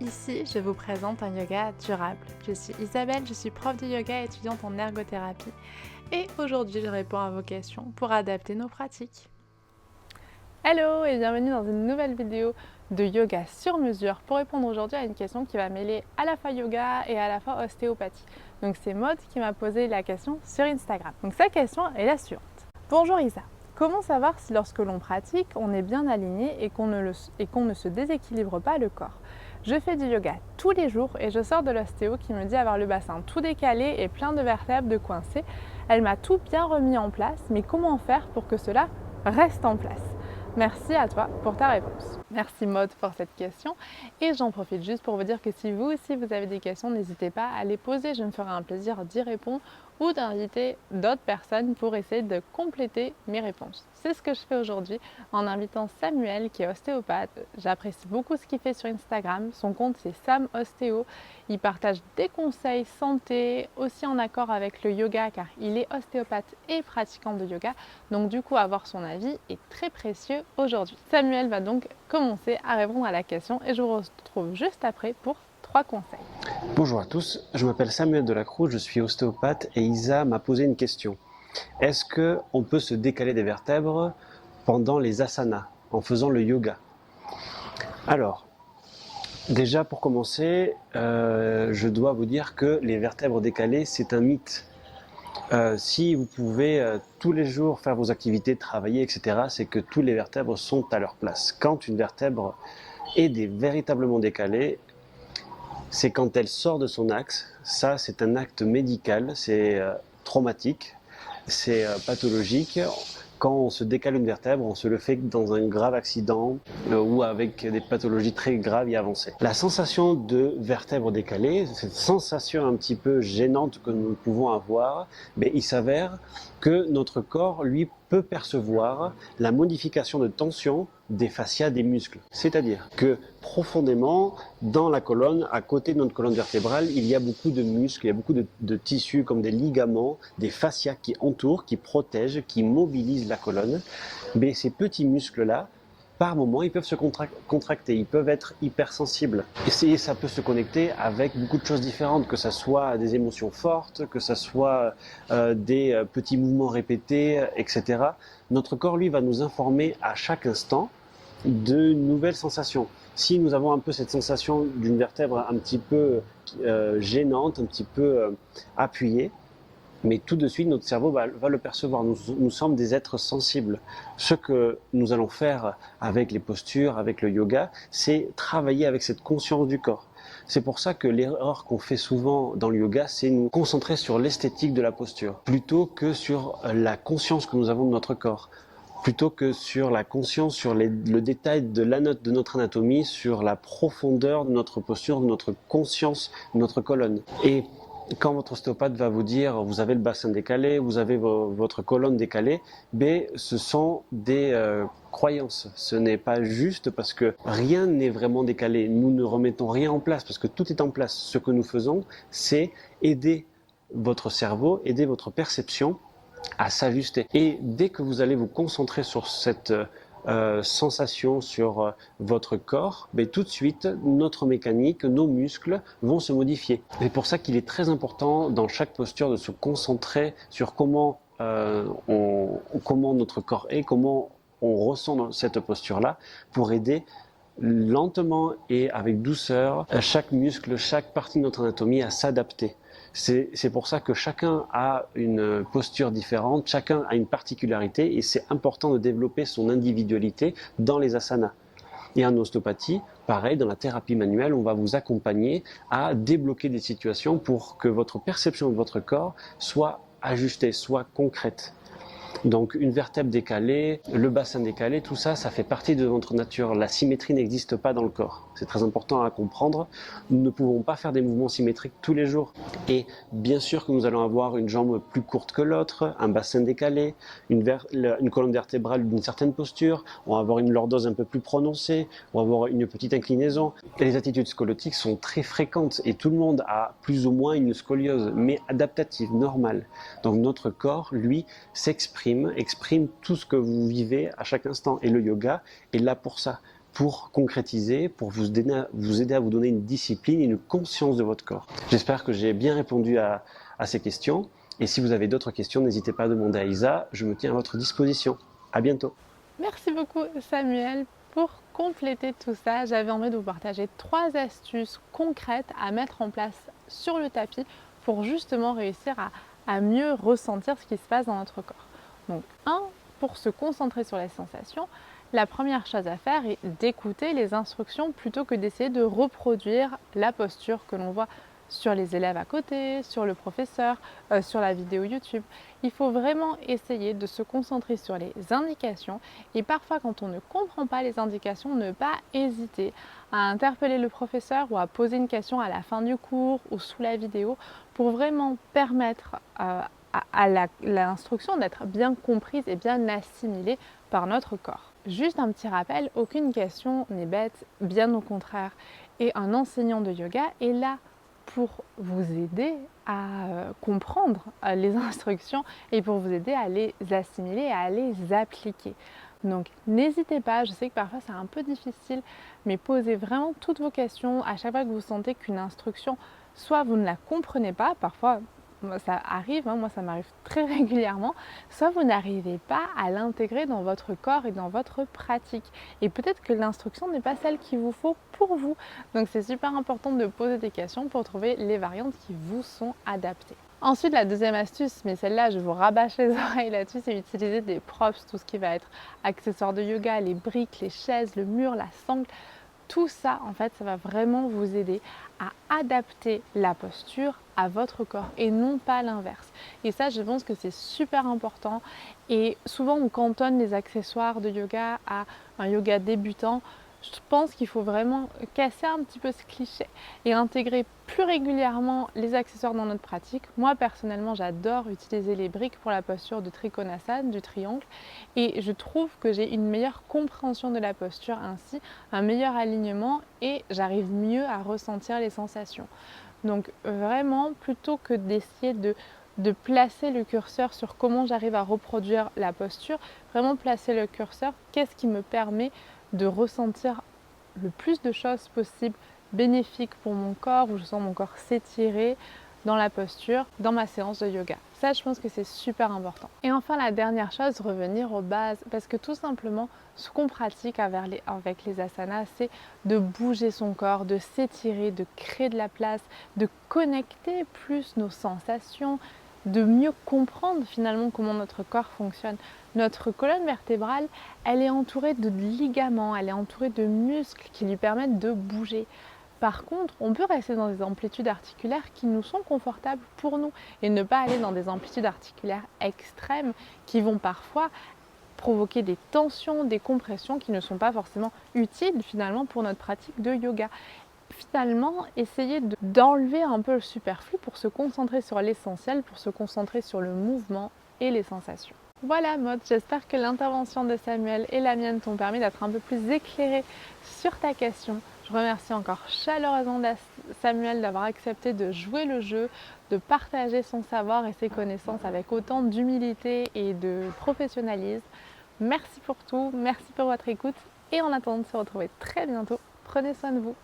Ici, je vous présente un yoga durable. Je suis Isabelle, je suis prof de yoga et étudiante en ergothérapie. Et aujourd'hui, je réponds à vos questions pour adapter nos pratiques. Hello et bienvenue dans une nouvelle vidéo de yoga sur mesure pour répondre aujourd'hui à une question qui va mêler à la fois yoga et à la fois ostéopathie. Donc c'est Maud qui m'a posé la question sur Instagram. Donc sa question est la suivante. Bonjour Isa, comment savoir si lorsque l'on pratique, on est bien aligné et qu'on ne se déséquilibre pas le corps? Je fais du yoga tous les jours et je sors de l'ostéo qui me dit avoir le bassin tout décalé et plein de vertèbres de coincées. Elle m'a tout bien remis en place, mais comment faire pour que cela reste en place? Merci à toi pour ta réponse. Merci Maud pour cette question et j'en profite juste pour vous dire que si vous aussi vous avez des questions, n'hésitez pas à les poser, je me ferai un plaisir d'y répondre ou d'inviter d'autres personnes pour essayer de compléter mes réponses. C'est ce que je fais aujourd'hui en invitant Samuel qui est ostéopathe. J'apprécie beaucoup ce qu'il fait sur Instagram, son compte c'est Sam Ostéo. Il partage des conseils santé aussi en accord avec le yoga car il est ostéopathe et pratiquant de yoga. Donc du coup avoir son avis est très précieux aujourd'hui. Samuel va donc commencer à répondre à la question et je vous retrouve juste après pour 3 conseils. Bonjour à tous, je m'appelle Samuel Delacroix, je suis ostéopathe et Isa m'a posé une question. Est-ce qu'on peut se décaler des vertèbres pendant les asanas, en faisant le yoga? Alors, déjà pour commencer, je dois vous dire que les vertèbres décalées, c'est un mythe. Si vous pouvez tous les jours faire vos activités, travailler, etc., c'est que tous les vertèbres sont à leur place. Quand une vertèbre est véritablement décalée, c'est quand elle sort de son axe. Ça, c'est un acte médical, c'est traumatique, c'est pathologique. Quand on se décale une vertèbre, on se le fait dans un grave accident ou avec des pathologies très graves et avancées. La sensation de vertèbre décalée, cette sensation un petit peu gênante que nous pouvons avoir, mais il s'avère que notre corps, lui, peut percevoir la modification de tension des fascias des muscles. C'est-à-dire que profondément, dans la colonne, à côté de notre colonne vertébrale, il y a beaucoup de muscles, il y a beaucoup de tissus comme des ligaments, des fascias qui entourent, qui protègent, qui mobilisent la colonne. Mais ces petits muscles-là, par moment, ils peuvent se contracter, ils peuvent être hypersensibles. Et ça peut se connecter avec beaucoup de choses différentes, que ce soit des émotions fortes, que ce soit des petits mouvements répétés, etc. Notre corps, lui, va nous informer à chaque instant de nouvelles sensations. Si nous avons un peu cette sensation d'une vertèbre un petit peu gênante, un petit peu appuyée, mais tout de suite notre cerveau va le percevoir. Nous sommes des êtres sensibles. Ce que nous allons faire avec les postures, avec le yoga, c'est travailler avec cette conscience du corps. C'est pour ça que l'erreur qu'on fait souvent dans le yoga, c'est nous concentrer sur l'esthétique de la posture, plutôt que sur la conscience que nous avons de notre corps, plutôt que sur la conscience, sur le détail de notre anatomie, sur la profondeur de notre posture, de notre conscience, de notre colonne. Et quand votre ostéopathe va vous dire vous avez le bassin décalé, vous avez votre colonne décalée, mais ce sont des croyances. Ce n'est pas juste parce que rien n'est vraiment décalé. Nous ne remettons rien en place parce que tout est en place. Ce que nous faisons, c'est aider votre cerveau, aider votre perception à s'ajuster. Et dès que vous allez vous concentrer sur cette sensation sur votre corps, mais tout de suite, notre mécanique, nos muscles vont se modifier. C'est pour ça qu'il est très important dans chaque posture de se concentrer sur comment notre corps est, comment on ressent dans cette posture-là, pour aider lentement et avec douceur chaque muscle, chaque partie de notre anatomie à s'adapter. C'est pour ça que chacun a une posture différente, chacun a une particularité et c'est important de développer son individualité dans les asanas. Et en ostéopathie, pareil, dans la thérapie manuelle, on va vous accompagner à débloquer des situations pour que votre perception de votre corps soit ajustée, soit concrète. Donc une vertèbre décalée, le bassin décalé, tout ça, ça fait partie de votre nature. La symétrie n'existe pas dans le corps. C'est très important à comprendre. Nous ne pouvons pas faire des mouvements symétriques tous les jours. Et bien sûr que nous allons avoir une jambe plus courte que l'autre, un bassin décalé, une colonne vertébrale d'une certaine posture, on va avoir une lordose un peu plus prononcée, on va avoir une petite inclinaison. Et les attitudes scoliotiques sont très fréquentes et tout le monde a plus ou moins une scoliose, mais adaptative, normale. Donc notre corps, lui, exprime tout ce que vous vivez à chaque instant. Et le yoga est là pour ça, pour concrétiser, pour vous aider à vous donner une discipline et une conscience de votre corps. J'espère que j'ai bien répondu à ces questions. Et si vous avez d'autres questions, n'hésitez pas à demander à Isa, je me tiens à votre disposition. À bientôt. Merci beaucoup Samuel. Pour compléter tout ça, j'avais envie de vous partager 3 astuces concrètes à mettre en place sur le tapis pour justement réussir à mieux ressentir ce qui se passe dans notre corps. Donc pour se concentrer sur les sensations, la première chose à faire est d'écouter les instructions plutôt que d'essayer de reproduire la posture que l'on voit sur les élèves à côté, sur le professeur, sur la vidéo YouTube. Il faut vraiment essayer de se concentrer sur les indications et parfois quand on ne comprend pas les indications, ne pas hésiter à interpeller le professeur ou à poser une question à la fin du cours ou sous la vidéo pour vraiment permettre à l'instruction d'être bien comprise et bien assimilée par notre corps. Juste un petit rappel, aucune question n'est bête, bien au contraire. Et un enseignant de yoga est là pour vous aider à comprendre les instructions et pour vous aider à les assimiler et à les appliquer. Donc n'hésitez pas, je sais que parfois c'est un peu difficile, mais posez vraiment toutes vos questions à chaque fois que vous sentez qu'une instruction, soit vous ne la comprenez pas, parfois ça arrive, moi ça m'arrive très régulièrement, soit vous n'arrivez pas à l'intégrer dans votre corps et dans votre pratique. Et peut-être que l'instruction n'est pas celle qu'il vous faut pour vous. Donc c'est super important de poser des questions pour trouver les variantes qui vous sont adaptées. Ensuite, la deuxième astuce, mais celle-là, je vous rabâche les oreilles là-dessus, c'est utiliser des props, tout ce qui va être accessoires de yoga, les briques, les chaises, le mur, la sangle. Tout ça, en fait, ça va vraiment vous aider à adapter la posture à votre corps et non pas l'inverse. Et ça, je pense que c'est super important. Et souvent, on cantonne les accessoires de yoga à un yoga débutant. Je pense qu'il faut vraiment casser un petit peu ce cliché et intégrer plus régulièrement les accessoires dans notre pratique. Moi personnellement, j'adore utiliser les briques pour la posture de Trikonasana, du triangle, et je trouve que j'ai une meilleure compréhension de la posture ainsi, un meilleur alignement et j'arrive mieux à ressentir les sensations. Donc vraiment, plutôt que d'essayer de placer le curseur sur comment j'arrive à reproduire la posture, vraiment placer le curseur, qu'est-ce qui me permet de ressentir le plus de choses possibles bénéfiques pour mon corps, où je sens mon corps s'étirer dans la posture, dans ma séance de yoga. Ça, je pense que c'est super important. Et enfin, la dernière chose, revenir aux bases, parce que tout simplement, ce qu'on pratique avec les asanas, c'est de bouger son corps, de s'étirer, de créer de la place, de connecter plus nos sensations, de mieux comprendre finalement comment notre corps fonctionne. Notre colonne vertébrale, elle est entourée de ligaments, elle est entourée de muscles qui lui permettent de bouger. Par contre, on peut rester dans des amplitudes articulaires qui nous sont confortables pour nous et ne pas aller dans des amplitudes articulaires extrêmes qui vont parfois provoquer des tensions, des compressions qui ne sont pas forcément utiles finalement pour notre pratique de yoga. Finalement, essayer d'enlever un peu le superflu pour se concentrer sur l'essentiel, pour se concentrer sur le mouvement et les sensations. Voilà Maud, j'espère que l'intervention de Samuel et la mienne t'ont permis d'être un peu plus éclairée sur ta question. Je remercie encore chaleureusement Samuel d'avoir accepté de jouer le jeu, de partager son savoir et ses connaissances avec autant d'humilité et de professionnalisme. Merci pour tout, merci pour votre écoute et en attendant de se retrouver très bientôt, prenez soin de vous.